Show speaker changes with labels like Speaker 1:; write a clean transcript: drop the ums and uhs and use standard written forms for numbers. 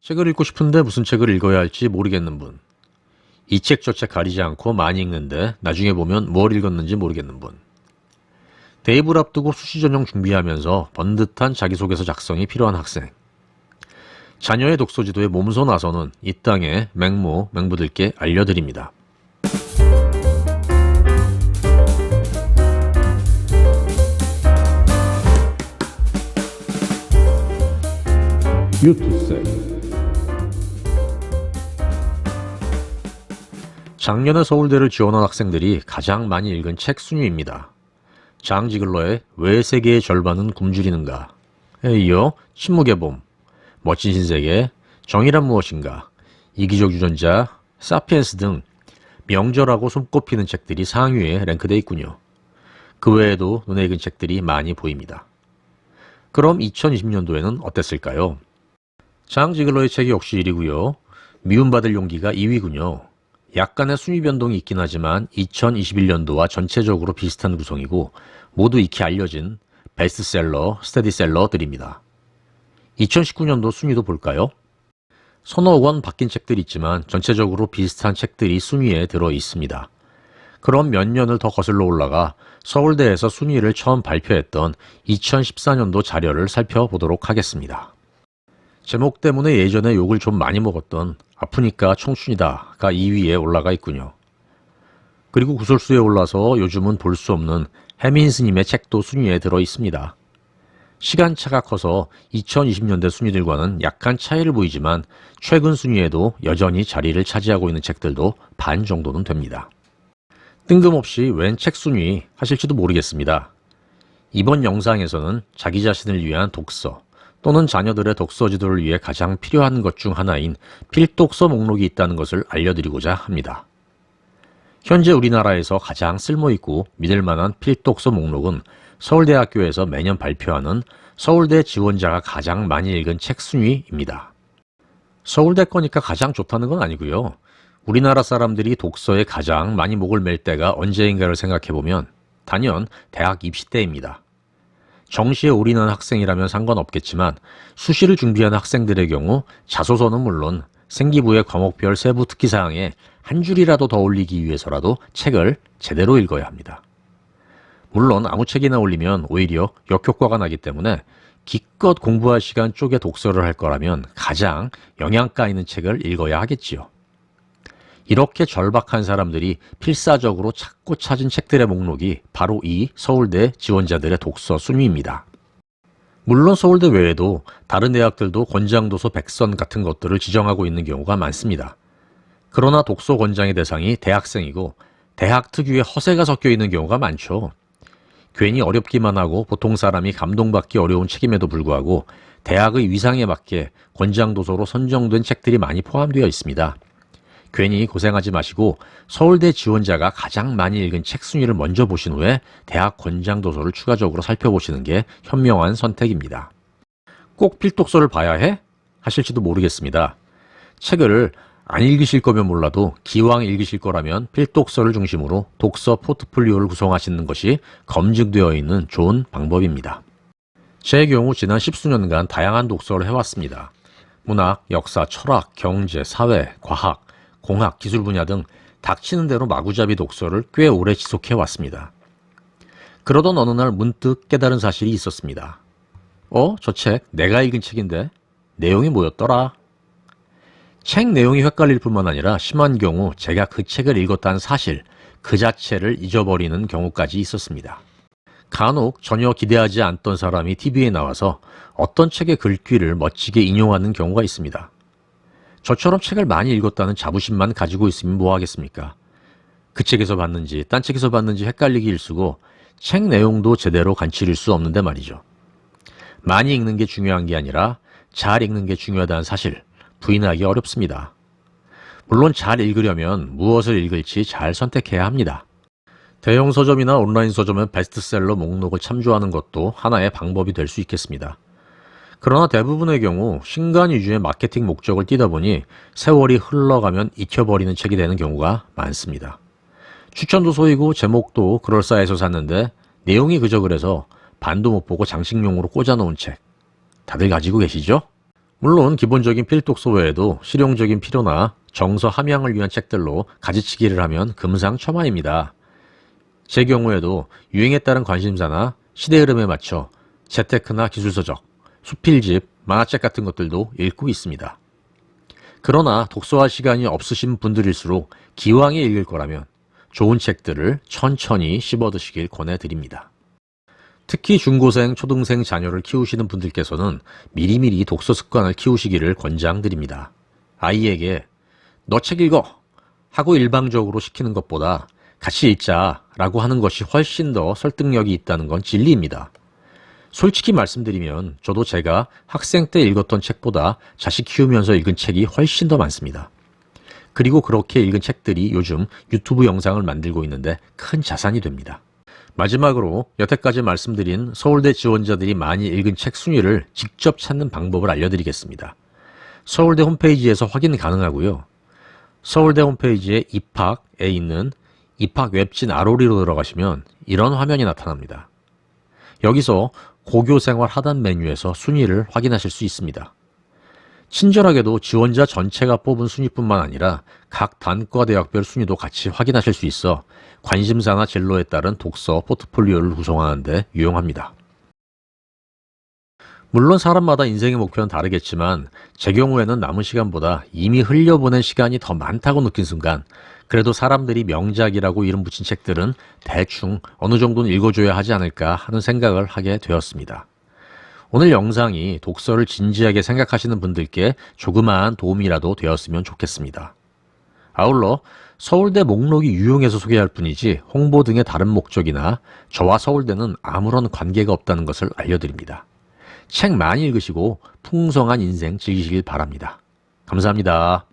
Speaker 1: 책을 읽고 싶은데 무슨 책을 읽어야 할지 모르겠는 분. 이 책 저 책 가리지 않고 많이 읽는데 나중에 보면 뭘 읽었는지 모르겠는 분. 대입을 앞두고 수시 전형 준비하면서 번듯한 자기소개서 작성이 필요한 학생. 자녀의 독서 지도에 몸소 나서는 이 땅의 맹모맹부들께 알려드립니다. 유투세. 작년에 서울대를 지원한 학생들이 가장 많이 읽은 책 순위입니다. 장 지글러의 왜 세계의 절반은 굶주리는가에 이어 침묵의 봄, 멋진 신세계, 정의란 무엇인가, 이기적 유전자, 사피엔스 등 명절하고 손꼽히는 책들이 상위에 랭크되어 있군요. 그 외에도 눈에 익은 책들이 많이 보입니다. 그럼 2020년도에는 어땠을까요? 장 지글러의 책이 역시 1위고요. 미움받을 용기가 2위군요. 약간의 순위 변동이 있긴 하지만 2021년도와 전체적으로 비슷한 구성이고 모두 익히 알려진 베스트셀러, 스테디셀러들입니다. 2019년도 순위도 볼까요? 서너 권 바뀐 책들이 있지만 전체적으로 비슷한 책들이 순위에 들어 있습니다. 그럼 몇 년을 더 거슬러 올라가 서울대에서 순위를 처음 발표했던 2014년도 자료를 살펴보도록 하겠습니다. 제목 때문에 예전에 욕을 좀 많이 먹었던 아프니까 청춘이다가 2위에 올라가 있군요. 그리고 구설수에 올라서 요즘은 볼 수 없는 해민 스님의 책도 순위에 들어 있습니다. 시간차가 커서 2020년대 순위들과는 약간 차이를 보이지만 최근 순위에도 여전히 자리를 차지하고 있는 책들도 반 정도는 됩니다. 뜬금없이 웬 책 순위 하실지도 모르겠습니다. 이번 영상에서는 자기 자신을 위한 독서 또는 자녀들의 독서 지도를 위해 가장 필요한 것 중 하나인 필독서 목록이 있다는 것을 알려드리고자 합니다. 현재 우리나라에서 가장 쓸모있고 믿을만한 필독서 목록은 서울대학교에서 매년 발표하는 서울대 지원자가 가장 많이 읽은 책 순위입니다. 서울대 거니까 가장 좋다는 건 아니고요. 우리나라 사람들이 독서에 가장 많이 목을 맬 때가 언제인가를 생각해보면 단연 대학 입시 때입니다. 정시에 올인한 학생이라면 상관없겠지만 수시를 준비하는 학생들의 경우 자소서는 물론 생기부의 과목별 세부 특기사항에 한 줄이라도 더 올리기 위해서라도 책을 제대로 읽어야 합니다. 물론 아무 책이나 올리면 오히려 역효과가 나기 때문에 기껏 공부할 시간 쪼개 독서를 할 거라면 가장 영양가 있는 책을 읽어야 하겠지요. 이렇게 절박한 사람들이 필사적으로 찾고 찾은 책들의 목록이 바로 이 서울대 지원자들의 독서 순위입니다. 물론 서울대 외에도 다른 대학들도 권장도서 100선 같은 것들을 지정하고 있는 경우가 많습니다. 그러나 독서 권장의 대상이 대학생이고 대학 특유의 허세가 섞여 있는 경우가 많죠. 괜히 어렵기만 하고 보통 사람이 감동받기 어려운 책임에도 불구하고 대학의 위상에 맞게 권장도서로 선정된 책들이 많이 포함되어 있습니다. 괜히 고생하지 마시고 서울대 지원자가 가장 많이 읽은 책 순위를 먼저 보신 후에 대학 권장도서를 추가적으로 살펴보시는 게 현명한 선택입니다. 꼭 필독서를 봐야 해? 하실지도 모르겠습니다. 책을 안 읽으실 거면 몰라도 기왕 읽으실 거라면 필독서를 중심으로 독서 포트폴리오를 구성하시는 것이 검증되어 있는 좋은 방법입니다. 제 경우 지난 10수년간 다양한 독서를 해왔습니다. 문학, 역사, 철학, 경제, 사회, 과학, 공학, 기술 분야 등 닥치는 대로 마구잡이 독서를 꽤 오래 지속해왔습니다. 그러던 어느 날 문득 깨달은 사실이 있었습니다. 저 책 내가 읽은 책인데 내용이 뭐였더라? 책 내용이 헷갈릴 뿐만 아니라 심한 경우 제가 그 책을 읽었다는 사실 그 자체를 잊어버리는 경우까지 있었습니다. 간혹 전혀 기대하지 않던 사람이 TV에 나와서 어떤 책의 글귀를 멋지게 인용하는 경우가 있습니다. 저처럼 책을 많이 읽었다는 자부심만 가지고 있으면 뭐 하겠습니까? 그 책에서 봤는지 딴 책에서 봤는지 헷갈리기 일쑤고 책 내용도 제대로 간추릴 수 없는데 말이죠. 많이 읽는 게 중요한 게 아니라 잘 읽는 게 중요하다는 사실 부인하기 어렵습니다. 물론 잘 읽으려면 무엇을 읽을지 잘 선택해야 합니다. 대형 서점이나 온라인 서점의 베스트셀러 목록을 참조하는 것도 하나의 방법이 될 수 있겠습니다. 그러나 대부분의 경우 신간 위주의 마케팅 목적을 띠다 보니 세월이 흘러가면 잊혀버리는 책이 되는 경우가 많습니다. 추천도서이고 제목도 그럴싸해서 샀는데 내용이 그저 그래서 반도 못 보고 장식용으로 꽂아놓은 책 다들 가지고 계시죠? 물론 기본적인 필독서 외에도 실용적인 필요나 정서 함양을 위한 책들로 가지치기를 하면 금상첨화입니다. 제 경우에도 유행에 따른 관심사나 시대 흐름에 맞춰 재테크나 기술서적, 수필집, 만화책 같은 것들도 읽고 있습니다. 그러나 독서할 시간이 없으신 분들일수록 기왕에 읽을 거라면 좋은 책들을 천천히 씹어드시길 권해드립니다. 특히 중고생, 초등생 자녀를 키우시는 분들께서는 미리미리 독서 습관을 키우시기를 권장드립니다. 아이에게 너 책 읽어! 하고 일방적으로 시키는 것보다 같이 읽자 라고 하는 것이 훨씬 더 설득력이 있다는 건 진리입니다. 솔직히 말씀드리면 저도 제가 학생 때 읽었던 책보다 자식 키우면서 읽은 책이 훨씬 더 많습니다. 그리고 그렇게 읽은 책들이 요즘 유튜브 영상을 만들고 있는데 큰 자산이 됩니다. 마지막으로 여태까지 말씀드린 서울대 지원자들이 많이 읽은 책 순위를 직접 찾는 방법을 알려드리겠습니다. 서울대 홈페이지에서 확인 가능하고요. 서울대 홈페이지에 입학에 있는 입학 웹진 아로리로 들어가시면 이런 화면이 나타납니다. 여기서 고교생활 하단 메뉴에서 순위를 확인하실 수 있습니다. 친절하게도 지원자 전체가 뽑은 순위뿐만 아니라 각 단과 대학별 순위도 같이 확인하실 수 있어 관심사나 진로에 따른 독서 포트폴리오를 구성하는 데 유용합니다. 물론 사람마다 인생의 목표는 다르겠지만 제 경우에는 남은 시간보다 이미 흘려보낸 시간이 더 많다고 느낀 순간 그래도 사람들이 명작이라고 이름 붙인 책들은 대충 어느 정도는 읽어줘야 하지 않을까 하는 생각을 하게 되었습니다. 오늘 영상이 독서를 진지하게 생각하시는 분들께 조그마한 도움이라도 되었으면 좋겠습니다. 아울러 서울대 목록이 유용해서 소개할 뿐이지 홍보 등의 다른 목적이나 저와 서울대는 아무런 관계가 없다는 것을 알려드립니다. 책 많이 읽으시고 풍성한 인생 즐기시길 바랍니다. 감사합니다.